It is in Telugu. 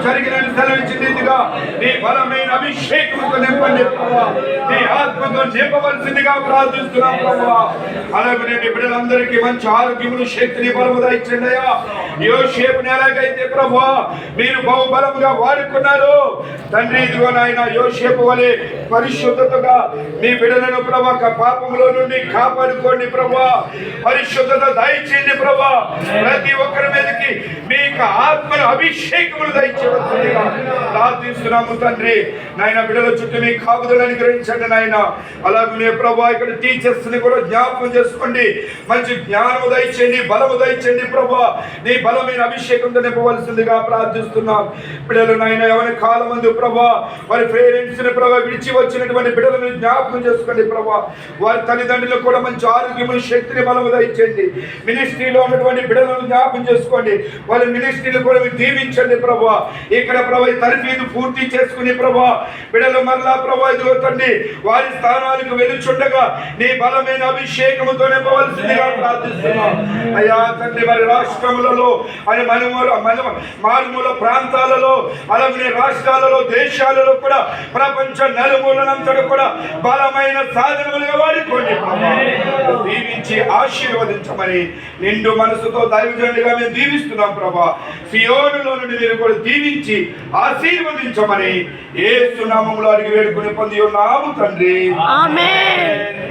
జరిగినని సెలవిచ్చినట్టుగా నీ బలమైన అభిషేకంతో నింపండి ప్రభువా. నీ ఆత్మతో నింపవలసిందిగా ప్రార్థిస్తున్నాం ప్రభువా. అలాగే నీ బిడ్డలందరికీ మంచి ఆరోగ్యమును, శక్తిని, బలము దయచేయండి అయ్యా. యోసేపుని ఎలాగైతే ప్రభువా మీరు బహుబలముగా వాడుకున్నారు తండ్రి, ఇదిగో నాయన యోసేపు వలె పరిశుద్ధతగా మీ బిడ్డలను ప్రభా పాపములో నుండి కాపాడుకోండి ప్రభా. పరిశుద్ధత దయచేయండి ప్రభా. ప్రతి ఒక్కరి మీదకి మీ యొక్క ఆత్మను అభిషేకములు దయచేయవలసిందిగా ప్రార్థిస్తున్నాము తండ్రి. నాయన బిడ్డల చుట్టూ మీ కాపుదలను గ్రహించండి నాయన. అలాగే ప్రభా ఇక్కడ టీచర్స్ ని కూడా జ్ఞాపకం చేసుకోండి. మంచి జ్ఞానము దయచేయండి, బలము దయచేయండి ప్రభా. నీ బలమైన అభిషేకంతో నింపవలసిందిగా ప్రార్థిస్తున్నాం. బిడ్డలు నాయన ఎవరి కాలం మందు ప్రభా వారి పేరెంట్స్ ని ప్రభా విడిచి వచ్చినటువంటి బిడ్డలను జ్ఞాపకం చేసుకోండి ప్రభా. వారి తల్లిదండ్రులకు కూడా మంచి ఆరోగ్యము, శక్తిని, బలము దయచేయండి. మినిస్ట్రీలో ఉన్నటువంటి బిడ్డలను జ్ఞాపకం చేసుకోండి. వారి మినిస్ట్రీలు కూడా మీరు దీవించండి ప్రభా. ఇక్కడ ప్రభా తరఫీదు పూర్తి చేసుకుని ప్రభా బిడ్డలు మరలా ప్రభా ఇదిగో తండ్రి వారి స్థానాలకు వెలుచుండగా నీ బలమైన అభిషేకముతో నింపవలసిందిగా ప్రార్థిస్తున్నాం అయ్యా తండ్రి. వారి రాష్ట్రములలో అని మారుమూల ప్రాంతాలలో అలాగే రాష్ట్రాలలో, దేశాలలో కూడా ప్రపంచ నలుమూలనంతటా కూడా బలమైన సాధనములుగా వాడుకోండి ప్రభా. దీవించి ఆశీర్వదించమని నిండు మనసుతో దైవజనుడిగా మేము దీవిస్తున్నాం ప్రభా. సియోనులో నుండి మీరు కూడా దీవించి ఆశీర్వదించమని యేసు నామములో అడిగి వేడుకొని పొంది ఉన్నాము తండ్రి. ఆమేన్.